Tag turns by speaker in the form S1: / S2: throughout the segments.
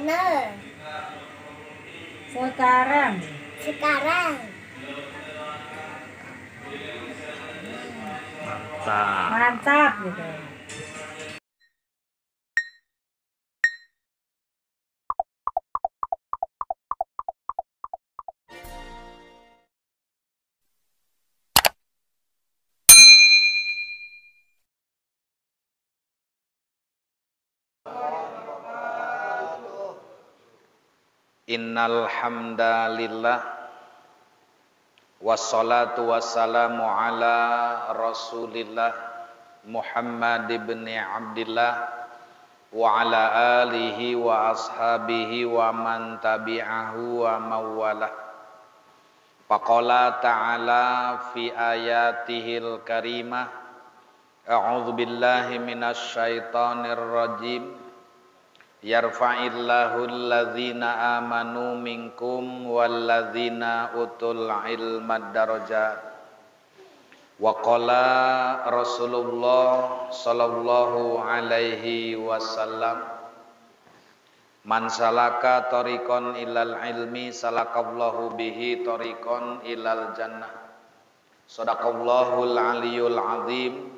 S1: Benar.
S2: Sekarang.
S1: Sekarang.
S2: Mantap gitu.
S3: Innal hamdalillah wassalatu wassalamu ala Rasulillah Muhammad ibn Abdillah wa ala alihi wa ashabihi wa man tabi'ahu wa mawalah. Faqala ta'ala fi ayatihil karimah, a'udzu billahi minasy syaithanir rajim. Yarfa'illahu alladzina amanu minkum walladzina utul ilma darajat. Wa qala Rasulullah sallallahu alaihi wasallam, man salaka tariqan ilal ilmi salakallahu bihi tariqan ilal jannah. Shadaqallahul aliyul azim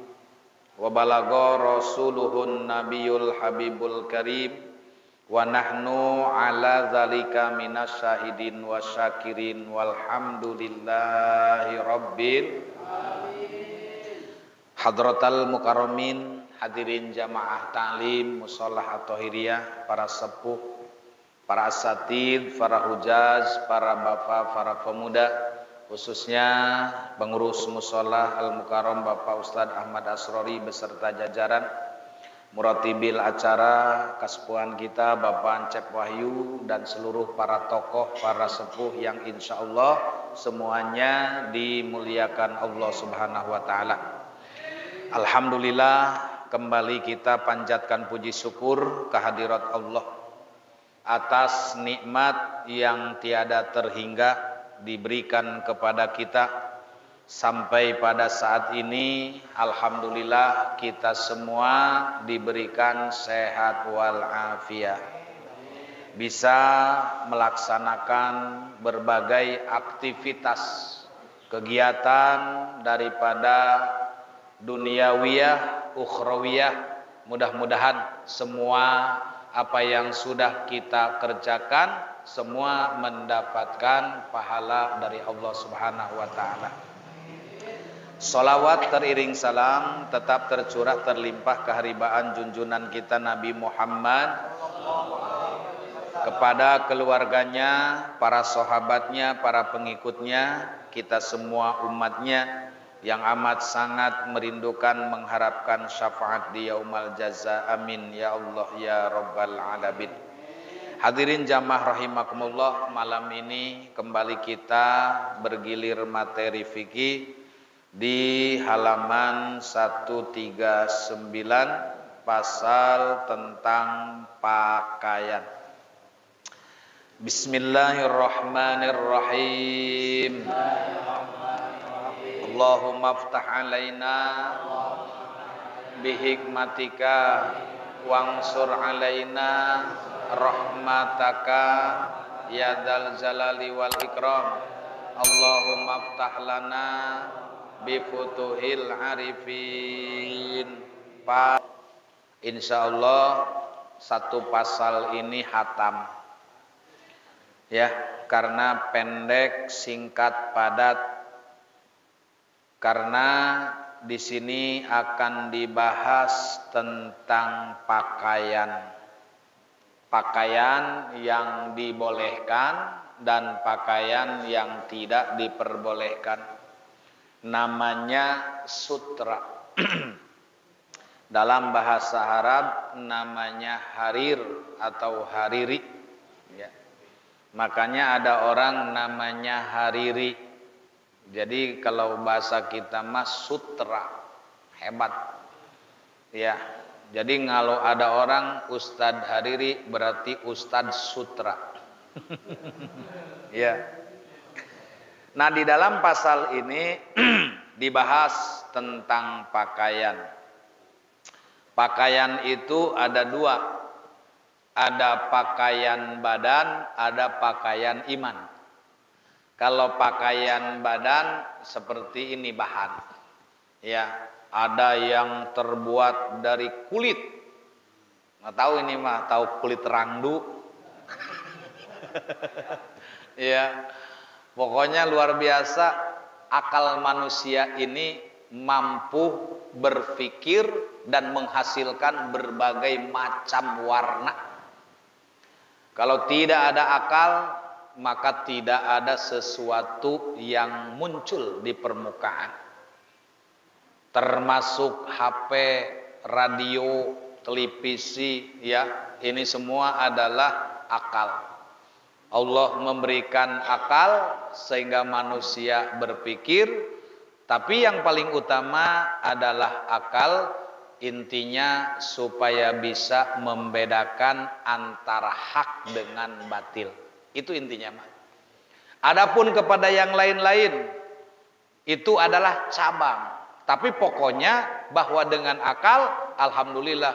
S3: wa balagha rasuluhun nabiyul habibul karim. Wa nahnu ala dzalika minasyahidin wasyakirin walhamdulillahi rabbil alamin. Hadratal mukarramin, hadirin jamaah ta'lim musholah at-tahiriyah, para sepuh, para asatidz, para hujaz, para bapak, para pemuda, khususnya pengurus musholah Al-Mukarram Bapak Ustadz Ahmad Asrori beserta jajaran, muratibil acara kaspuan kita Bapak Ancep Wahyu, dan seluruh para tokoh, para sepuh yang insya Allah semuanya dimuliakan Allah Subhanahu wa Ta'ala. Alhamdulillah, kembali kita panjatkan puji syukur kehadirat Allah atas nikmat yang tiada terhingga diberikan kepada kita. Sampai pada saat ini alhamdulillah kita semua diberikan sehat wal afiat, bisa melaksanakan berbagai aktivitas kegiatan daripada duniawiyah, ukhrawiyah. Mudah-mudahan semua apa yang sudah kita kerjakan semua mendapatkan pahala dari Allah Subhanahu wa Ta'ala. Salawat teriring salam tetap tercurah terlimpah keharibaan junjungan kita Nabi Muhammad kepada keluarganya, para sahabatnya, para pengikutnya, kita semua umatnya yang amat sangat merindukan mengharapkan syafaat di yaumal jaza. Amin ya Allah ya rabbal alamin. Hadirin jamaah rahimakumullah, malam ini kembali kita bergilir materi fikih di halaman 139 pasal tentang pakaian. Bismillahirrahmanirrahim. Allahumma aftah alaina bihikmatika wansur alaina rahmataka ya dzal jalali wal ikram. Allahumma aftah lana bifutuhil arifin. Insyaallah satu pasal ini hatam ya, karena pendek, singkat, padat. Karena di sini akan dibahas tentang pakaian. Pakaian yang dibolehkan dan pakaian yang tidak diperbolehkan. Namanya sutra. Dalam bahasa Arab namanya harir atau hariri ya. Makanya ada orang namanya hariri. Jadi kalau bahasa kita mah sutra, hebat ya. Jadi kalau ada orang Ustadz Hariri berarti Ustadz Sutra. Ya. Nah, di dalam pasal ini dibahas tentang pakaian. Pakaian itu ada dua. Ada pakaian badan, ada pakaian iman. Kalau pakaian badan seperti ini bahan. Ya, ada yang terbuat dari kulit. Nggak tahu ini mah, tahu kulit rangdu. Ya, pokoknya luar biasa akal manusia ini mampu berpikir dan menghasilkan berbagai macam warna. Kalau tidak ada akal, maka tidak ada sesuatu yang muncul di permukaan. Termasuk HP, radio, televisi, ya, ini semua adalah akal. Allah memberikan akal sehingga manusia berpikir, tapi yang paling utama adalah akal. Intinya supaya bisa membedakan antara hak dengan batil. Itu intinya, Mas. Adapun kepada yang lain-lain itu adalah cabang. Tapi pokoknya bahwa dengan akal, alhamdulillah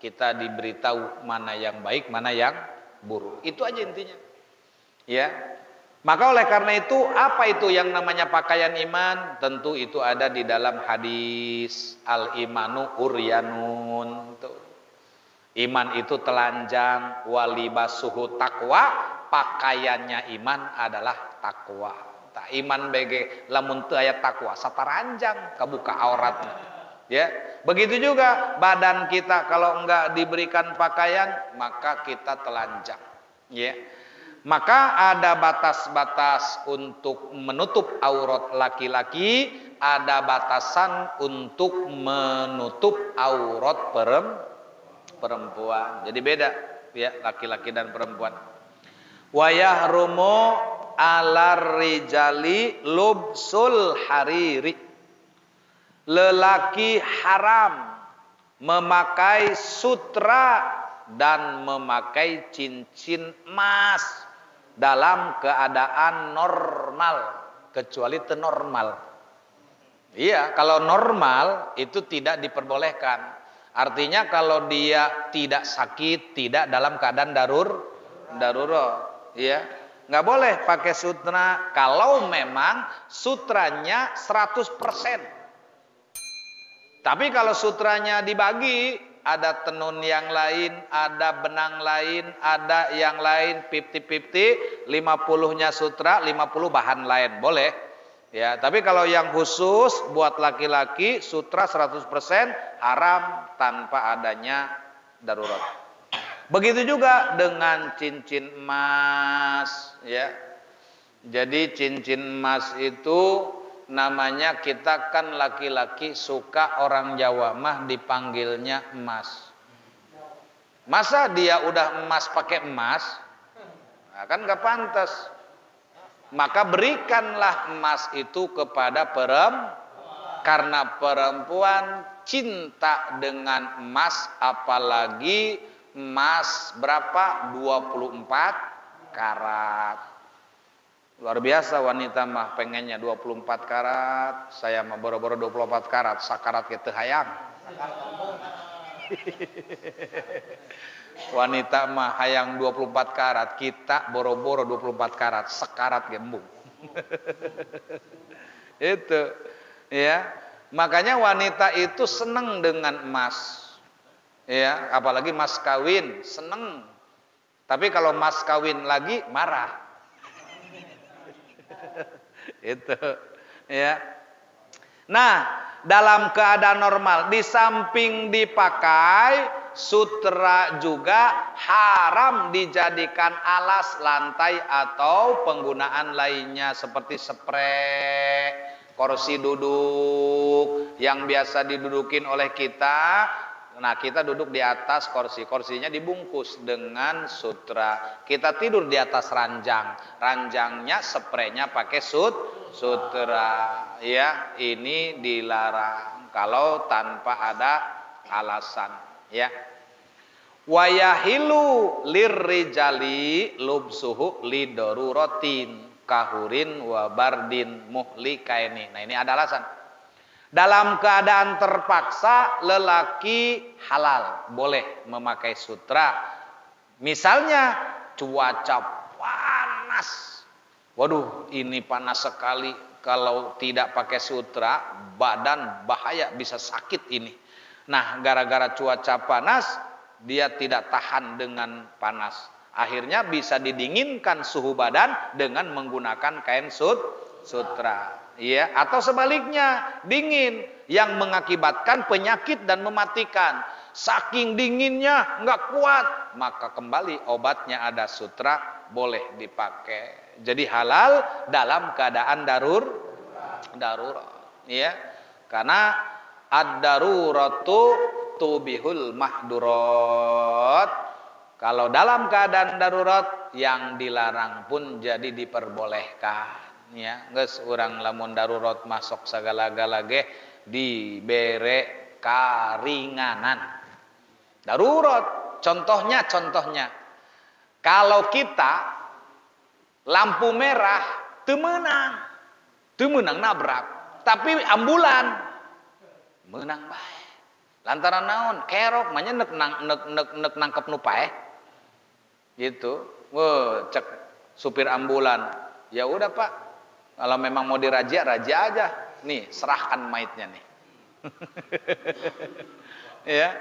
S3: kita diberitahu mana yang baik, mana yang buruk. Itu aja intinya. Ya. Maka oleh karena itu, apa itu yang namanya pakaian iman? Tentu itu ada di dalam hadis al-imanu uryanun. Iman itu telanjang, walibasuhu taqwa, pakaiannya iman adalah takwa. Tak iman bege lamun teu aya takwa, sataranjang kabuka auratna. Ya, begitu juga badan kita kalau enggak diberikan pakaian, maka kita telanjang. Ya. Maka ada batas-batas untuk menutup aurat laki-laki, ada batasan untuk menutup aurat perempuan. Jadi beda ya laki-laki dan perempuan. Wa yahrumu 'alar rijali lubsul hariri. Lelaki haram memakai sutra dan memakai cincin emas dalam keadaan normal, kecuali normal. Iya, kalau normal itu tidak diperbolehkan. Artinya kalau dia tidak sakit, tidak dalam keadaan darurat, ya, nggak boleh pakai sutra. Kalau memang sutranya 100%. Tapi kalau sutranya dibagi, ada tenun yang lain, ada benang lain, ada yang lain 50-50, 50-nya sutra, 50 bahan lain, boleh. Ya, tapi kalau yang khusus buat laki-laki sutra 100% haram tanpa adanya darurat. Begitu juga dengan cincin emas, ya. Jadi cincin emas itu namanya, kita kan laki-laki suka orang Jawa mah dipanggilnya emas. Masa dia udah emas pakai emas? Nah, kan gak pantas. Maka berikanlah emas itu kepada karena perempuan cinta dengan emas, apalagi emas berapa? 24 karat. Luar biasa wanita mah pengennya 24 karat, saya mah boro-boro 24 karat, sakarat ke teu hayang. Wanita mah hayang 24 karat, kita boro-boro 24 karat, sekarat gembung. Itu, ya. Makanya wanita itu seneng dengan emas. Ya, apalagi mas kawin, seneng. Tapi kalau mas kawin lagi marah. Itu ya. Nah, dalam keadaan normal di samping dipakai sutra juga haram dijadikan alas, lantai atau penggunaan lainnya seperti sprei, kursi duduk yang biasa didudukin oleh kita. Nah, kita duduk di atas kursi, kursinya dibungkus dengan sutra. Kita tidur di atas ranjang, ranjangnya spraynya pakai sutra. Ya, ini dilarang kalau tanpa ada alasan. Ya. Wayahilu lirrijali lubsuhu lidoruratin kahurin wabardin muhlikaini. Nah, ini ada alasan. Dalam keadaan terpaksa lelaki halal boleh memakai sutra Misalnya cuaca panas. Waduh, ini panas sekali. Kalau tidak pakai sutra, badan bahaya, bisa sakit ini. Nah, gara-gara cuaca panas, dia tidak tahan dengan panas. Akhirnya bisa didinginkan suhu badan dengan menggunakan kain sutra. Ya, atau sebaliknya, dingin yang mengakibatkan penyakit dan mematikan. Saking dinginnya nggak kuat, maka kembali obatnya ada sutra, boleh dipakai. Jadi halal dalam keadaan darurat. Ya, karena ad-daruratu tubihul mahdurat. Kalau dalam keadaan darurat, yang dilarang pun jadi diperbolehkan. Ya, geus urang lamun darurat masuk segala-gala ge dibere karinganan. Darurat, contohnya kalau kita lampu merah teu meunang nabrak, tapi ambulan meunang bae. Lantaran naon? Kerok manya nek nangkep nu paeh. Gitu. Wah, cek supir ambulan. Ya udah, Pak. Kalau memang mau raja aja. Nih, serahkan maitnya nih. Ya.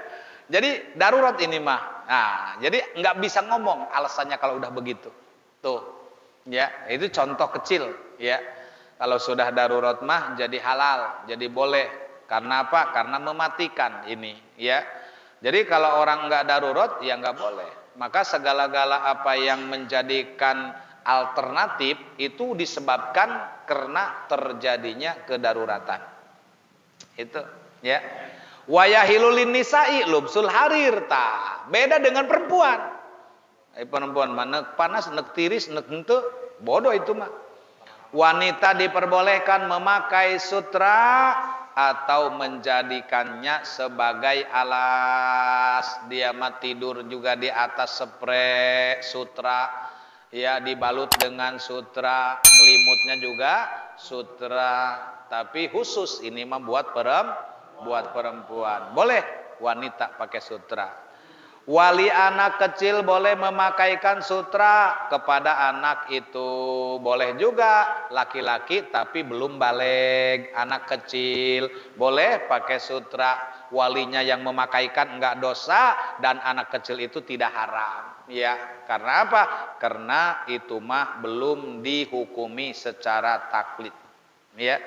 S3: Jadi darurat ini mah. Nah, jadi nggak bisa ngomong alasannya kalau udah begitu. Tuh. Ya, itu contoh kecil, ya. Kalau sudah darurat mah jadi halal, jadi boleh. Karena apa? Karena mematikan ini, ya. Jadi kalau orang nggak darurat, ya nggak boleh. Maka segala-gala apa yang menjadikan alternatif itu disebabkan karena terjadinya kedaruratan. Itu, ya. Wayahilulin nisa'i lubsul harir ta. Beda dengan perempuan. Perempuan mah nek panas, nek tiris, nek henteu, bodoh itu mah. Wanita diperbolehkan memakai sutra atau menjadikannya sebagai alas. Dia mah tidur juga di atas sprei sutra, ya, dibalut dengan sutra, selimutnya juga sutra, tapi khusus ini mah buat perempuan. Boleh wanita pakai sutra. Wali anak kecil boleh memakaikan sutra kepada anak itu. Boleh juga laki-laki tapi belum baligh, anak kecil boleh pakai sutra. Walinya yang memakaikan enggak dosa dan anak kecil itu tidak haram. Ya, karena apa? Karena itu mah belum dihukumi secara taklid. Ya.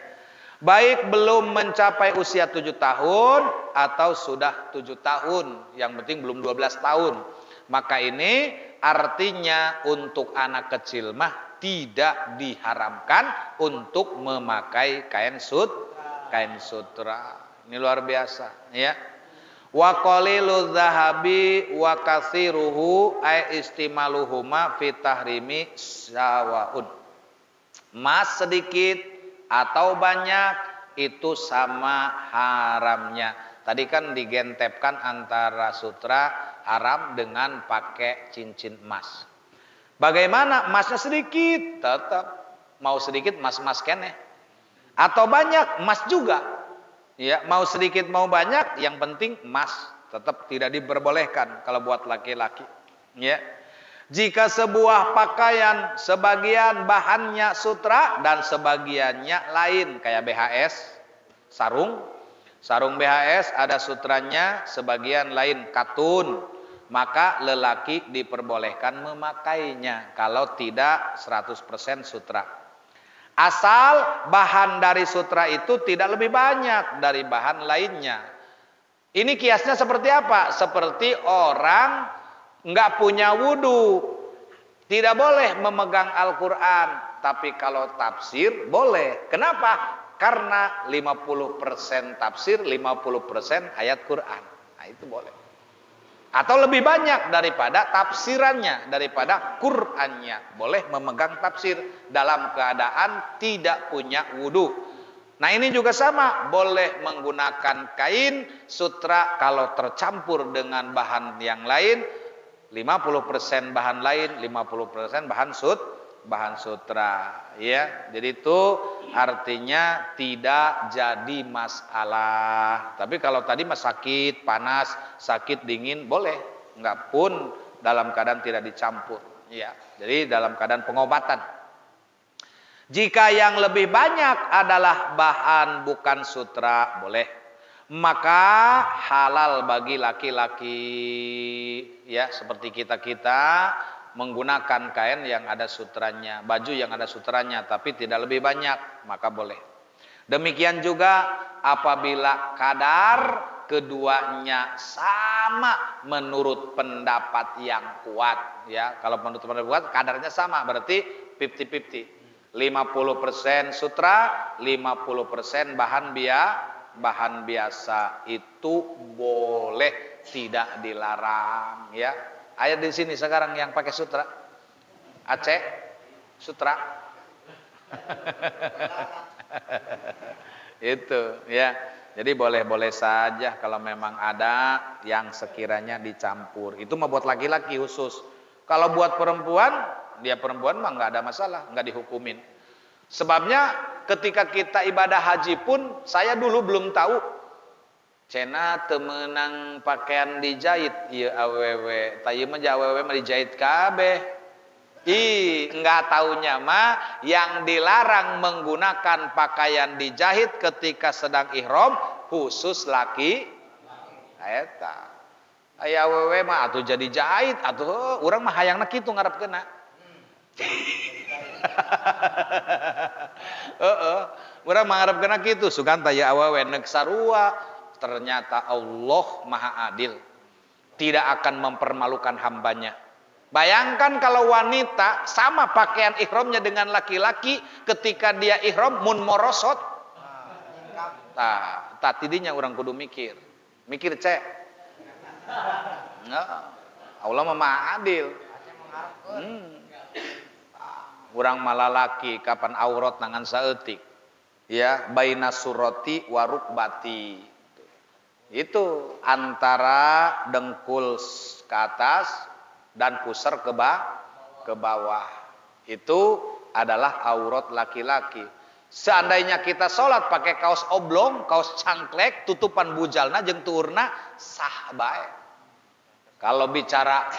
S3: Baik belum mencapai usia 7 tahun atau sudah 7 tahun, yang penting belum 12 tahun. Maka ini artinya untuk anak kecil mah tidak diharamkan untuk memakai kain sutra. Ini luar biasa, ya. Wa qalilu dzahabi wa katsiruhu ay istimaluhuma fi tahrimi sawaun. Emas sedikit atau banyak itu sama haramnya. Tadi kan digentepkan antara sutra haram dengan pakai cincin emas. Bagaimana emasnya sedikit? Tetap mau sedikit emas kene. Atau banyak emas juga. Ya, mau sedikit mau banyak yang penting emas. Tetap tidak diperbolehkan kalau buat laki-laki. Ya. Jika sebuah pakaian sebagian bahannya sutra dan sebagiannya lain, kayak BHS, sarung BHS ada sutranya, sebagian lain katun, maka lelaki diperbolehkan memakainya kalau tidak 100% sutra. Asal bahan dari sutra itu tidak lebih banyak dari bahan lainnya. Ini kiasnya seperti apa? Seperti orang nggak punya wudu, tidak boleh memegang Al-Quran, tapi kalau tafsir boleh. Kenapa? Karena 50% tafsir, 50% ayat Quran. Nah, itu boleh. Atau lebih banyak daripada tafsirannya, daripada Qurannya. Boleh memegang tafsir dalam keadaan tidak punya wudu. Nah, ini juga sama, boleh menggunakan kain sutra kalau tercampur dengan bahan yang lain. 50% bahan lain, 50% bahan sutra, ya. Jadi itu artinya tidak jadi masalah. Tapi kalau tadi mas sakit, panas, sakit, dingin boleh, enggak pun dalam keadaan tidak dicampur. Ya, jadi dalam keadaan pengobatan. Jika yang lebih banyak adalah bahan bukan sutra, boleh. Maka halal bagi laki-laki, ya seperti kita menggunakan kain yang ada sutranya, baju yang ada sutranya, tapi tidak lebih banyak, maka boleh. Demikian juga apabila kadar keduanya sama menurut pendapat yang kuat, ya. Kalau menurut pendapat kuat kadarnya sama, berarti 50-50. 50% sutra, 50% bahan biasa, itu boleh, tidak dilarang, ya. Ayat di sini sekarang yang pakai sutra, Aceh sutra. Itu, ya. Jadi boleh-boleh saja kalau memang ada yang sekiranya dicampur. Itu mah buat laki-laki khusus. Kalau buat perempuan, dia perempuan mah nggak ada masalah, nggak dihukumin. Sebabnya ketika kita ibadah haji pun, saya dulu belum tahu cena temenang pakaian dijahit, iya awewe, tayu mah awewe mah dijahit kabeh. Enggak taunya mah yang dilarang menggunakan pakaian dijahit ketika sedang ihram khusus laki. Eta. Aya awewe mah atuh jadi jahit, atuh urang mah hayangna kitu ngarepkeuna. Urang mah ngarepkeuna kitu, sugan taya awewe neuk sarua. Ternyata Allah Maha Adil, tidak akan mempermalukan hambanya. Bayangkan kalau wanita sama pakaian ihramnya dengan laki-laki, ketika dia ihram mun morosot. Tah tidinya orang kudu mikir cek. Allah mah Maha Adil. Urang malalaki kapan aurat nangan saeutik. Ya, baina surati wa rukbati. Itu antara dengkul ke atas dan pusar ke bawah. Itu adalah aurat laki-laki. Seandainya kita sholat pakai kaos oblong, kaos cangklek, tutupan bujalna jeung tuurna, sah bae. Kalau bicara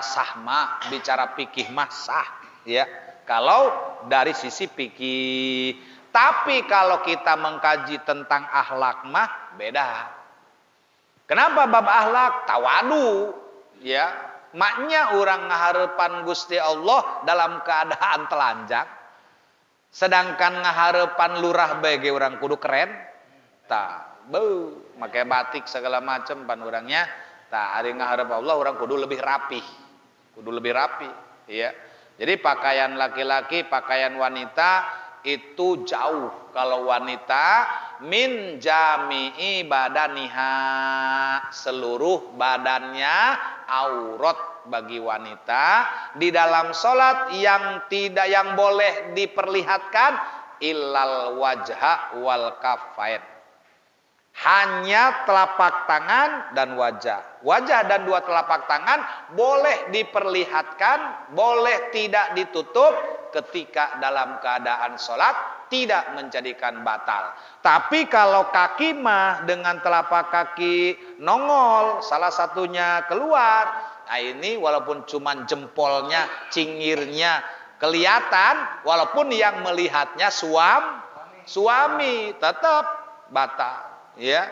S3: sah mah, bicara fikih mah sah, ya. Kalau dari sisi fikih. Tapi kalau kita mengkaji tentang akhlak mah beda. Kenapa bab akhlak? Tawadu, ya. Maknya orang ngaharepan Gusti Allah dalam keadaan telanjang, sedangkan ngaharepan lurah bege orang kudu keren. Tah, make batik segala macam pan orangnya. Tah, ari ngaharep Allah orang kudu lebih rapi. Ya. Jadi pakaian laki-laki, pakaian wanita itu jauh. Kalau wanita min jami'i badaniha, seluruh badannya aurat bagi wanita. Di dalam sholat yang boleh diperlihatkan illal wajha wal kafain, hanya telapak tangan dan wajah. Wajah dan dua telapak tangan boleh diperlihatkan, boleh tidak ditutup ketika dalam keadaan sholat, tidak menjadikan batal. Tapi kalau kaki mah dengan telapak kaki nongol, salah satunya keluar, nah ini walaupun cuma jempolnya, cingirnya kelihatan, walaupun yang melihatnya suami tetap batal. Ya,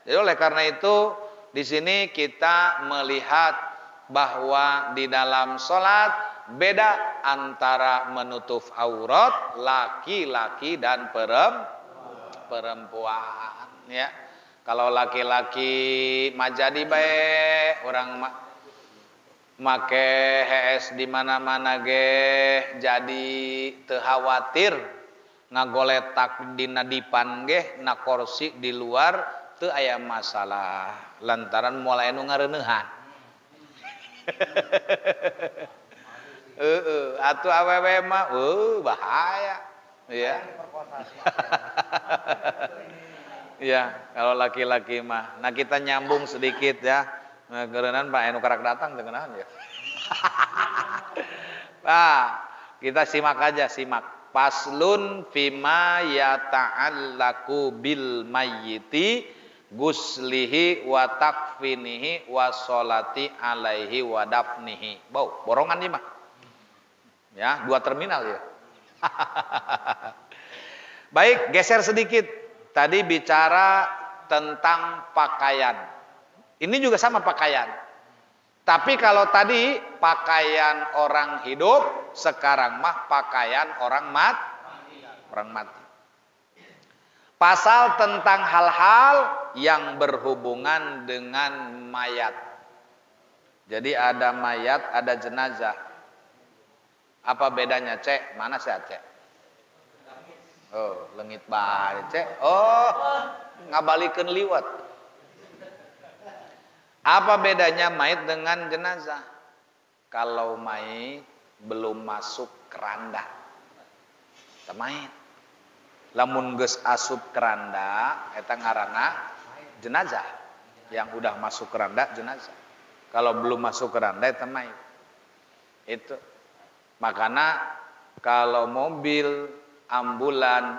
S3: jadi oleh karena itu di sini kita melihat bahwa di dalam sholat beda antara menutup aurat laki-laki dan perempuan. Ya, kalau laki-laki mah jadi bae orang make HS di mana-mana ge jadi teu khawatir. Ngagoletak dina dipan ge na kursi di luar teu aya masalah lantaran mulai nu ngareuneuhan. Atuh awewe mah bahaya, ya. Ya, kalau laki-laki mah. Nah, kita nyambung sedikit ya. Ngeureunnan Pak anu karak datang teu ngeunahan ya. Nah, kita simak aja, simak. Faslun fima yata'allaku bil mayyiti guslihi wa takfinihi wa sholati alaihi wa dafnihi. Borongan nih mah. Ya, 2 terminal ya. Baik, geser sedikit. Tadi bicara tentang pakaian. Ini juga sama pakaian. Tapi kalau tadi pakaian orang hidup, sekarang mah pakaian orang mati. Pasal tentang hal-hal yang berhubungan dengan mayat. Jadi ada mayat, ada jenazah. Apa bedanya, Cek? Mana sih, Cek? Oh, lengit bae, Cek. Oh, ngabalikeun liwat. Apa bedanya mayit dengan jenazah? Kalau mayit belum masuk keranda, teu mayit. Lamun geus asup keranda, eta ngaranna jenazah. Yang udah masuk keranda jenazah. Kalau belum masuk keranda eta mayit. Itu. Makana kalau mobil ambulan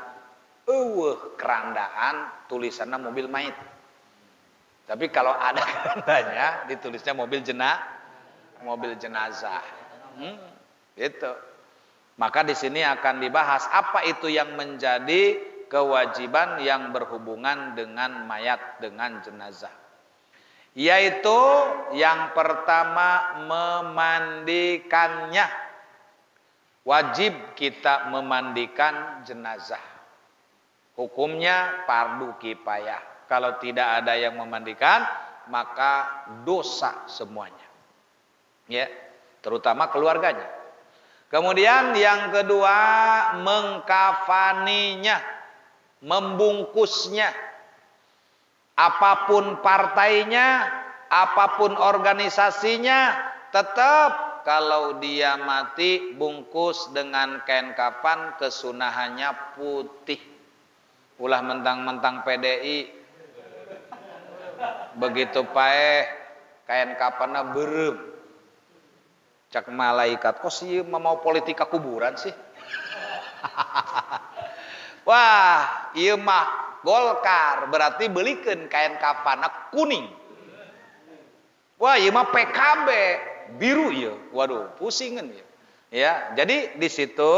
S3: kerandaan tulisannya mobil mayit. Tapi kalau ada kerandanya ditulisnya mobil jenazah. Gitu. Maka di sini akan dibahas apa itu yang menjadi kewajiban yang berhubungan dengan mayat, dengan jenazah. Yaitu yang pertama memandikannya. Wajib kita memandikan jenazah. Hukumnya fardu kifayah. Kalau tidak ada yang memandikan, maka dosa semuanya. Ya, terutama keluarganya. Kemudian yang kedua, mengkafaninya, membungkusnya. Apapun partainya, apapun organisasinya, tetap kalau dia mati bungkus dengan kain kafan, kesunahannya putih. Ulah mentang-mentang PDI begitu paeh kain kafanna beureum. Cak malaikat, kok sih mau politika kuburan sih? Wah, ieu mah Golkar, berarti belikeun kain kafanna kuning. Wah, ieu mah PKB, biru ieu. Waduh, pusingan ya. Ya, jadi di situ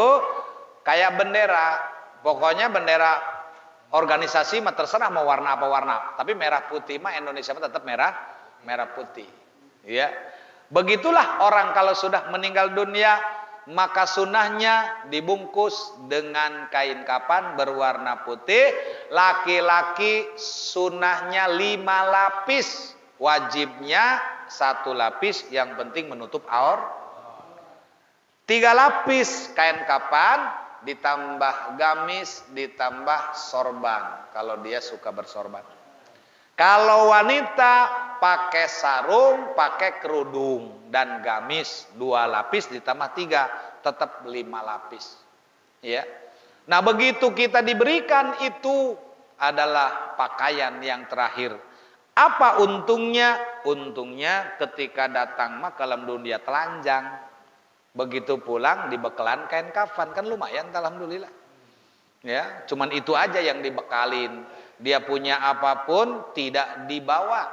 S3: kayak bendera. Pokoknya bendera organisasi mah terserah mau warna apa warna, tapi merah putih mah Indonesia mah tetap merah putih. Ya. Begitulah orang kalau sudah meninggal dunia, maka sunahnya dibungkus dengan kain kafan berwarna putih. Laki-laki sunahnya 5 lapis, wajibnya 1 lapis, yang penting menutup aur. 3 lapis kain kafan, ditambah gamis, ditambah sorban, kalau dia suka bersorban. Kalau wanita pakai sarung, pakai kerudung dan gamis 2 lapis ditambah 3, tetap 5 lapis. Ya. Nah, begitu kita diberikan itu adalah pakaian yang terakhir. Apa untungnya? Untungnya ketika datang mah kalam dunia telanjang. Begitu pulang dibekalan kain kafan, kan lumayan alhamdulillah. Ya, cuman itu aja yang dibekalin. Dia punya apapun tidak dibawa.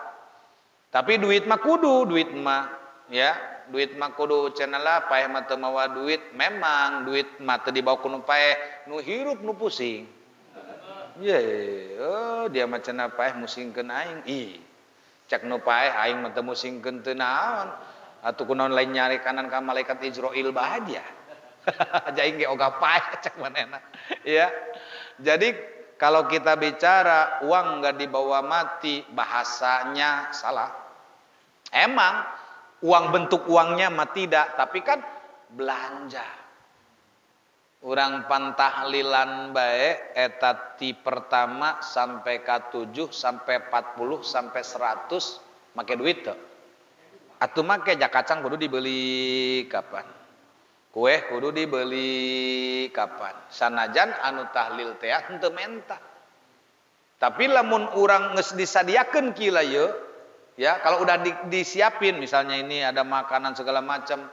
S3: Tapi duit mah kudu, duit mah ya, duit mah kudu cenah paeh mah teu mawa duit. Memang duit mah teu dibawa ku nu paeh, nu hirup nu pusing. Ye, oh dia mah cenah paeh musingkeun aing. Ih, cek nu paeh aing mah teu musingkeun teu naon. Atuh kunaon lain nyari kanan ka malaikat Israil bae dia. Aing ge oga paeh cek manehna. Ya. Jadi kalau kita bicara uang nggak dibawa mati, bahasanya salah. Emang uang bentuk uangnya mah tidak, tapi kan belanja. Urang pantahlilan bae eta ti pertama sampai ke 7 sampai 40 sampai 100 make duit teu. Atuh make jakacang kudu dibeli kapan? Kue kudu dibeli kapan? Sanajan anu tahlil teh henteu menta. Tapi lamun urang geus disadiakeun kieu ieu, ya kalau udah disiapin misalnya ini ada makanan segala macam,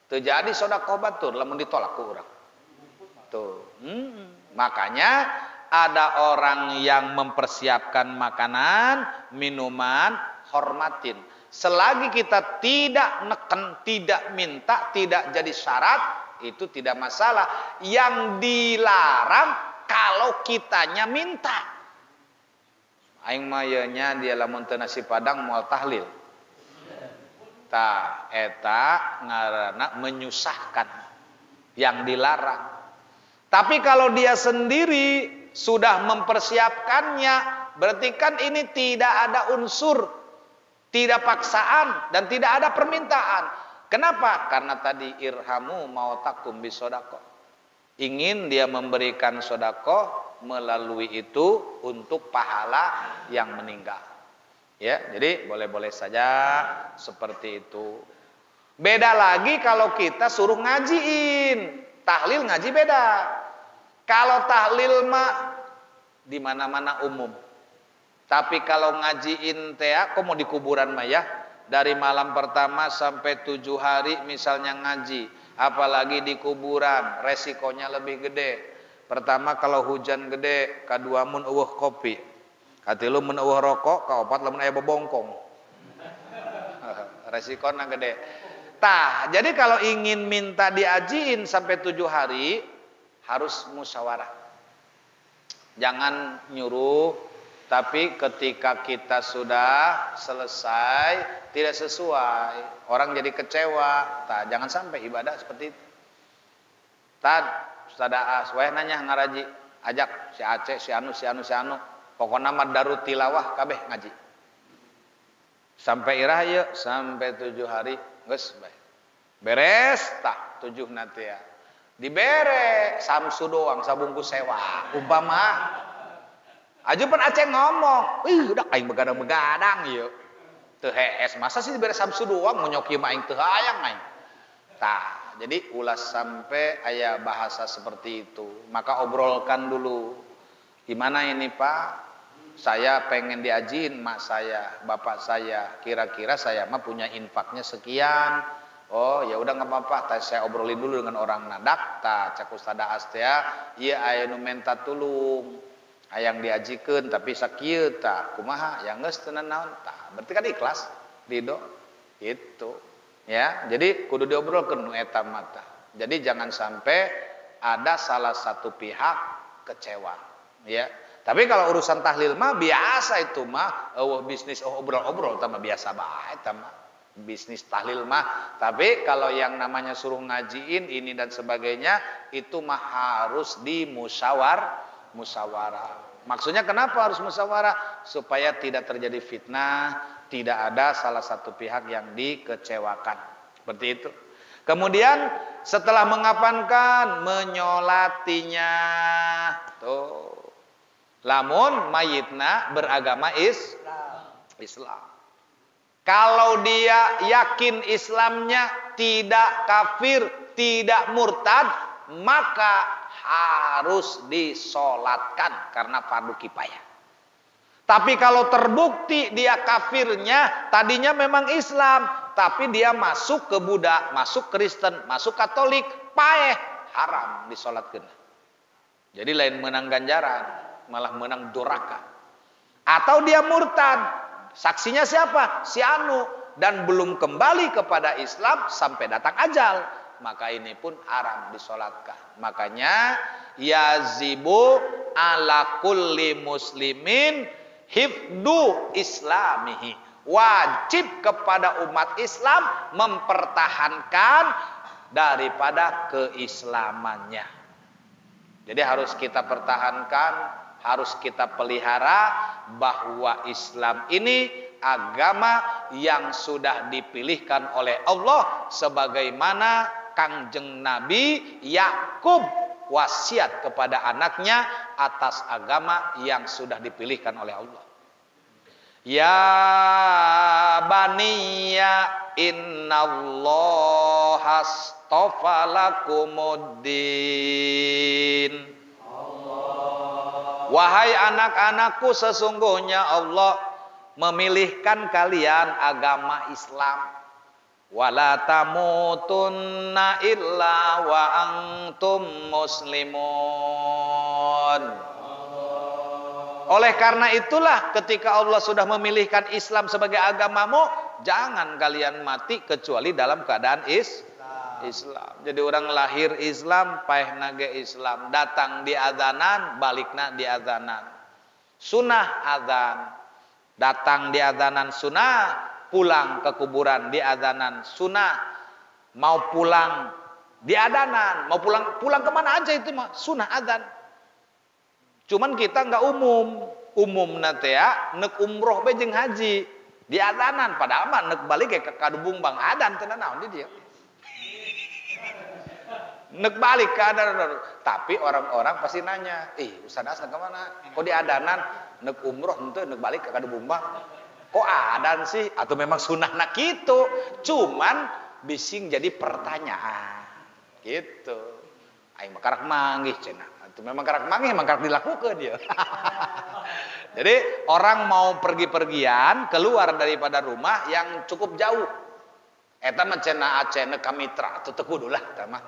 S3: teu jadi sedekah batur lamun ditolak ku urang. Tuh. Makanya ada orang yang mempersiapkan makanan, minuman, hormatin. Selagi kita tidak neken, tidak minta, tidak jadi syarat, itu tidak masalah. Yang dilarang kalau kitanya minta. Aing mayanya dia lamun teu nasi padang moal tahlil. Ta eta ngaranna menyusahkan. Yang dilarang. Tapi kalau dia sendiri sudah mempersiapkannya, berarti kan ini tidak ada unsur, tidak paksaan, dan tidak ada permintaan. Kenapa? Karena tadi irhamu mautakum bisodako. Ingin dia memberikan sodako melalui itu untuk pahala yang meninggal. Ya, jadi boleh-boleh saja seperti itu. Beda lagi kalau kita suruh ngajiin. Tahlil ngaji beda. Kalau tahlil mah di mana-mana umum. Tapi kalau ngajiin teh, kok mau di kuburan mah ya? Dari malam pertama sampai 7 hari misalnya ngaji, apalagi di kuburan, resikonya lebih gede. Pertama kalau hujan gede, kedua mun eueuh kopi. Katilu mun eueuh rokok, kaopat lamun aya bobongkong. Resikonya gede. Tah, jadi kalau ingin minta diajiin sampai 7 hari harus musyawarah. Jangan nyuruh, tapi ketika kita sudah selesai tidak sesuai, orang jadi kecewa. Tah, jangan sampai ibadah seperti itu. Tad, Ustaz Aas, weh nanya ngaraji, ajak si Aceh, si Anu. Pokoknya mah darut tilawah kabeh ngaji. Sampai irah yeuh, sampai 7 hari geus bae. Beres tah 7 nanti ya. Dibere samsu doang sabungkus sewa. Umpama ajupan Aceh ngomong, udah aing begadang-begadang ieu. Teu hees, masa sih dibere samsu doang monyok ieu mah aing teu hayang aing. Tah, jadi ulas sampai aya bahasa seperti itu. Maka obrolkan dulu. Gimana ini Pak? Saya pengen diajiin mak saya, bapak saya. Kira-kira saya mah punya infaknya sekian. Oh ya udah nggak apa-apa, saya obrolin dulu dengan orang nadak. Cak Ustaz Aas teh, ieu aya nu menta tulung, hayang diajikeun tapi sakieu tah, kumaha? Ya geus teu naon tah. Berarti kan ikhlas, ridho. Gitu. Ya, jadi kudu diobrolkeun nu eta mah tah. Jadi jangan sampai ada salah satu pihak kecewa, ya. Tapi kalau urusan tahlil mah biasa itu mah, bisnis obrol-obrol tah mah biasa bae tah mah. Bisnis tahlil mah. Tapi kalau yang namanya suruh ngajiin ini dan sebagainya, itu mah harus musyawarah. Maksudnya kenapa harus musyawarah? Supaya tidak terjadi fitnah, tidak ada salah satu pihak yang dikecewakan. Seperti itu. Kemudian setelah mengapankan, menyolatinya. Tuh. Lamun mayitna beragama Islam. Kalau dia yakin Islamnya tidak kafir, tidak murtad, maka harus disolatkan karena fardu kifayah. Tapi kalau terbukti dia kafirnya, tadinya memang Islam, tapi dia masuk ke Buddha, masuk Kristen, masuk Katolik, paeh, haram disolatkan. Jadi lain menang ganjaran, malah menang doraka. Atau dia murtad. Saksinya siapa? Si Anu. Dan belum kembali kepada Islam sampai datang ajal. Maka ini pun haram disolatkan. Makanya yazibu ala kulli muslimin hifdu islamihi. Wajib kepada umat Islam mempertahankan daripada keislamannya. Jadi harus kita pertahankan, harus kita pelihara bahwa Islam ini agama yang sudah dipilihkan oleh Allah, sebagaimana Kangjeng Nabi Yakub wasiat kepada anaknya atas agama yang sudah dipilihkan oleh Allah. Ya baniya innallaha astafa lakumuddin. Wahai anak-anakku, sesungguhnya Allah memilihkan kalian agama Islam. Wala tamutunna illa wa antum muslimun. Oleh karena itulah ketika Allah sudah memilihkan Islam sebagai agamamu, jangan kalian mati kecuali dalam keadaan Islam. Jadi orang lahir Islam, paeh nage Islam, datang di adanan, balikna di adanan. Sunnah adzan, datang di adanan sunnah, pulang ke kuburan di adanan sunnah. Mau pulang di adanan, mau pulang kemana aja itu mah sunnah adzan. Cuman kita nggak umum nate ya, nek umroh bejeng haji di adanan, padahal mah nek balik ke kadubung bang adan tenan naon di dia. Nek balik ke adanan, tapi orang-orang pasti nanya, Ustaz Hasan kemana? Kok di adanan? Nek umroh ente nek balik ke kadubung bang. Kok adan sih? Atau memang sunnah nak gitu? Cuman bising jadi pertanyaan, gitu. Aing mah karak manggih cenah. Itu memang karak manggih, memang karak dilakukan dia. Jadi orang mau pergi-pergian keluar daripada rumah yang cukup jauh. Eta mah cenah Aceh ne ka Mitra teu kudu lah eta mah.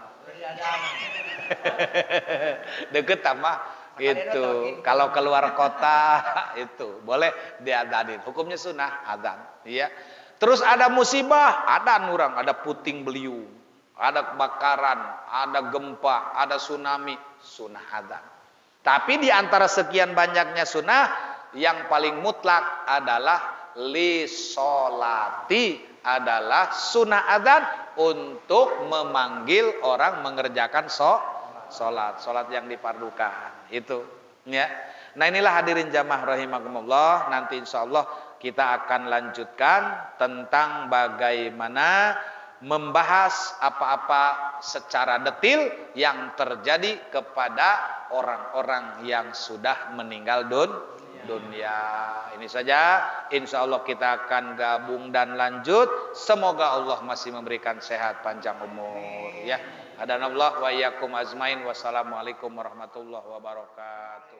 S3: Deket mah gitu. Kalau keluar kota itu boleh diadanin. Hukumnya sunnah adzan, iya. Terus ada musibah, ada orang, ada puting beliung, ada kebakaran, ada gempa, ada tsunami, sunnah adzan. Tapi di antara sekian banyaknya sunnah, yang paling mutlak adalah lisolati, adalah sunnah adzan untuk memanggil orang mengerjakan sholat yang difardukan. Itu ya. Nah inilah hadirin jamaah rahimakumullah. Nanti insyaallah kita akan lanjutkan tentang bagaimana membahas apa-apa secara detail yang terjadi kepada orang-orang yang sudah meninggal dunia. Ini saja, insya Allah kita akan gabung dan lanjut. Semoga Allah masih memberikan sehat panjang umur. Ya, hadanallah wa iyyakum ajmain. Wassalamualaikum warahmatullahi wabarakatuh.